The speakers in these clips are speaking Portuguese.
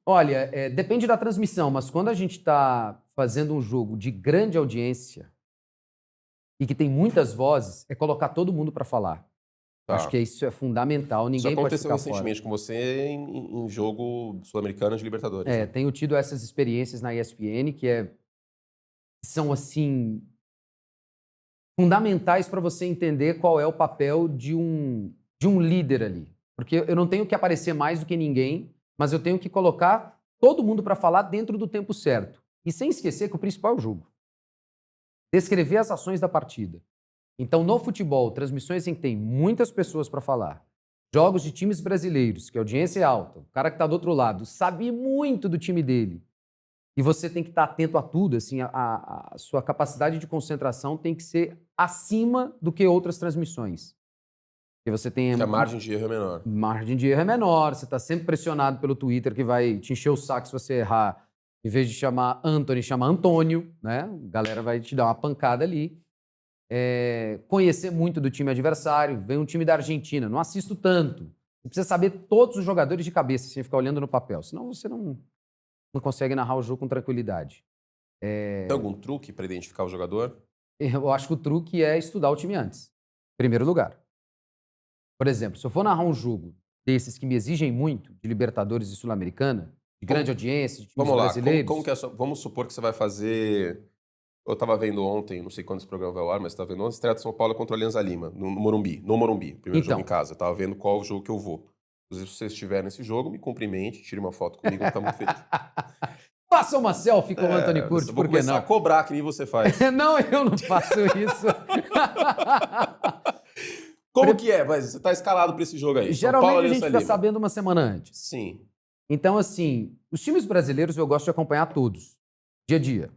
Olha, depende da transmissão, mas quando a gente está fazendo um jogo de grande audiência e que tem muitas vozes, é colocar todo mundo para falar. Acho que Tá. isso é fundamental, Isso ninguém pode aconteceu ficar fora. recentemente com você em jogo sul-americano de Libertadores, né? Tenho tido essas experiências na ESPN são, assim, fundamentais para você entender qual é o papel de um líder ali. Porque eu não tenho que aparecer mais do que ninguém, mas eu tenho que colocar todo mundo para falar dentro do tempo certo. E sem esquecer que o principal é o jogo. Descrever as ações da partida. Então, no futebol, transmissões em que tem muitas pessoas para falar, jogos de times brasileiros, que a audiência é alta, o cara que está do outro lado sabe muito do time dele, e você tem que estar atento a tudo, assim, a sua capacidade de concentração tem que ser acima do que outras transmissões. Porque você tem Que a margem de erro é menor. margem de erro é menor, você está sempre pressionado pelo Twitter que vai te encher o saco se você errar. Em vez de chamar Anthony, chama Antônio, né? A galera vai te dar uma pancada ali. Conhecer muito do time adversário. Vem um time da Argentina, não assisto tanto. Você precisa saber todos os jogadores de cabeça, sem ficar olhando no papel. Senão você não consegue narrar o jogo com tranquilidade. Tem algum truque para identificar o jogador? Eu acho que o truque é estudar o time antes. Em primeiro lugar. Por exemplo, se eu for narrar um jogo desses que me exigem muito, de Libertadores e Sul-Americana, de grande audiência, de times Vamos lá, como brasileiros, que é vamos supor que você vai fazer. Eu estava vendo ontem, não sei quando esse programa vai ao ar, mas estava vendo ontem, estreia de São Paulo contra a Alianza Lima, no Morumbi. No Morumbi, primeiro jogo em então, casa. Estava vendo qual jogo que eu vou. Inclusive, se você estiver nesse jogo, me cumprimente, tire uma foto comigo, eu vou ficar muito feliz. faça uma selfie com o Anthony Curti, Eu vou por que começar a não? cobrar, que nem você faz. Não, eu não faço isso. Como que é? Mas você está escalado para esse jogo aí. São Paulo, Geralmente a gente Alianza fica Lima. sabendo uma semana antes. Sim. Então, assim, os times brasileiros eu gosto de acompanhar todos, dia a dia.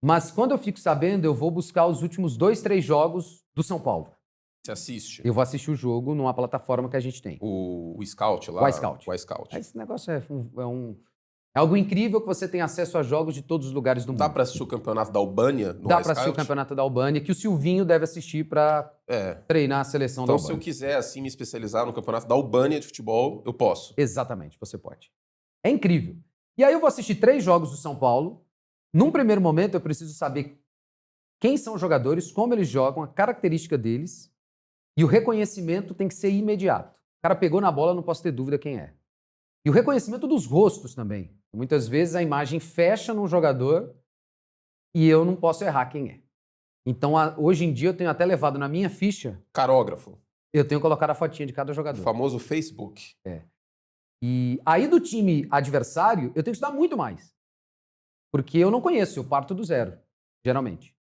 Mas quando eu fico sabendo, eu vou buscar os últimos 2, 3 jogos do São Paulo. Você assiste Eu vou assistir o jogo numa plataforma que a gente tem. o Scout O lá? iScout. O iScout. Esse negócio é algo incrível que você tem acesso a jogos de todos os lugares do Dá mundo. para assistir o campeonato da Albânia no Dá para assistir o iScout? campeonato da Albânia, que o Silvinho deve assistir para É. treinar a seleção da Então, se eu Albânia. quiser assim me especializar no campeonato da Albânia de futebol, eu posso. Exatamente, você pode. É incrível. E aí eu vou assistir 3 jogos do São Paulo. Num primeiro momento, eu preciso saber quem são os jogadores, como eles jogam, a característica deles. E o reconhecimento tem que ser imediato. O cara pegou na bola, não posso ter dúvida quem é. E o reconhecimento dos rostos também. Muitas vezes a imagem fecha num jogador e eu não posso errar quem é. Então, hoje em dia, eu tenho até levado na minha ficha, Carógrafo. eu tenho colocado a fotinha de cada O jogador. famoso Facebook. E aí do time adversário, eu tenho que estudar muito mais. Porque eu não conheço, eu parto do zero, geralmente.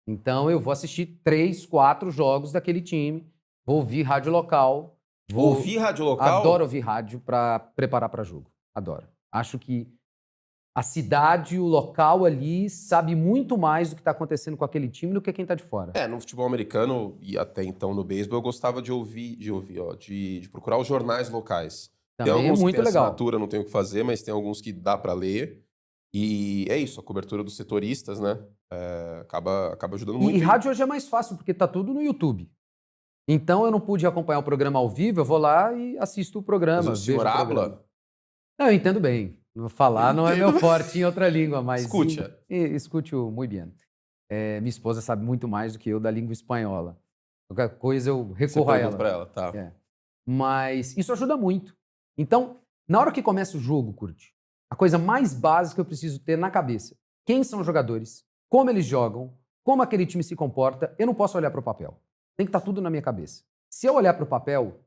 Então eu vou assistir 3, 4 jogos daquele time, vou ouvir rádio local. Ouvir rádio local? Adoro ouvir rádio para preparar para jogo. Adoro. Acho que a cidade, o local ali, sabe muito mais do que está acontecendo com aquele time do que quem está de fora. No futebol americano e até então no beisebol, eu gostava de procurar os jornais locais. Tem Também é alguns que muito tem legal. assinatura, não tem o que fazer, mas tem alguns que dá para ler. E é isso, a cobertura dos setoristas, né? Acaba ajudando muito. E rádio hoje é mais fácil, porque tá tudo no YouTube. Então eu não pude acompanhar o programa ao vivo, eu vou lá e assisto o programa. Mas o senhor vejo o programa. habla? Não, eu entendo bem. Falar não é meu forte em outra língua, mas Escute-a. escute-o muito bem. Minha esposa sabe muito mais do que eu da língua espanhola. Qualquer coisa eu Você recorro a pergunta ela. pra ela, tá. Mas isso ajuda muito. Então, na hora que começa o jogo, Curti, a coisa mais básica eu preciso ter na cabeça: quem são os jogadores, como eles jogam, como aquele time se comporta. Eu não posso olhar para o papel. Tem que estar tudo na minha cabeça. Se eu olhar para o papel,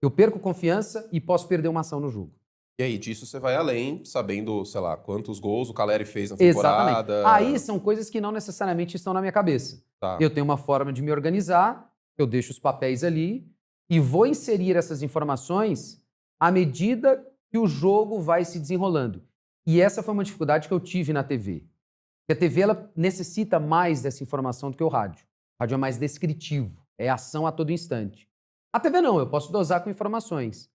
eu perco confiança e posso perder uma ação no jogo. E aí, disso você vai além, sabendo, sei lá, quantos gols o Caleri fez na Exatamente. temporada. Aí são coisas que não necessariamente estão na minha cabeça. Tá. Eu tenho uma forma de me organizar, eu deixo os papéis ali e vou inserir essas informações à medida que o jogo vai se desenrolando. E essa foi uma dificuldade que eu tive na TV. Porque a TV ela necessita mais dessa informação do que o rádio. O rádio é mais descritivo, é ação a todo instante. A TV não, eu posso dosar com informações.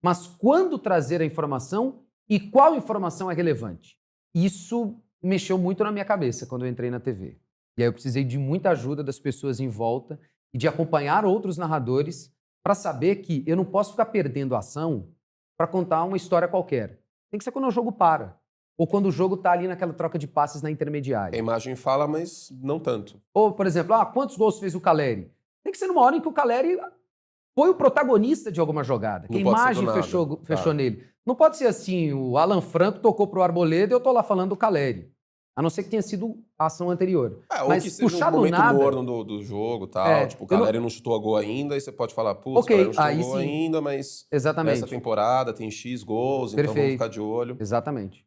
Mas quando trazer a informação e qual informação é relevante? Isso mexeu muito na minha cabeça quando eu entrei na TV. E aí eu precisei de muita ajuda das pessoas em volta e de acompanhar outros narradores para saber que eu não posso ficar perdendo a ação para contar uma história qualquer. Tem que ser quando o jogo para. Ou quando o jogo tá ali naquela troca de passes na A intermediária. imagem fala, mas não tanto. Ou, por exemplo, quantos gols fez o Caleri? Tem que ser numa hora em que o Caleri foi o protagonista de alguma jogada. Que a Não pode ser do imagem nada. fechou Tá. nele. Não pode ser assim, o Alan Franco tocou pro Arboleda e eu tô lá falando do Caleri. A não ser que tenha sido a ação anterior. Ou Mas que seja puxar um do momento nada... morno do jogo e tal. Tipo, o Caleri não chutou a gol ainda, aí você pode falar, putz, o Caleri não chutou aí gol sim. ainda, mas Exatamente. nessa temporada tem X gols, então vamos Perfeito. ficar de olho. Exatamente.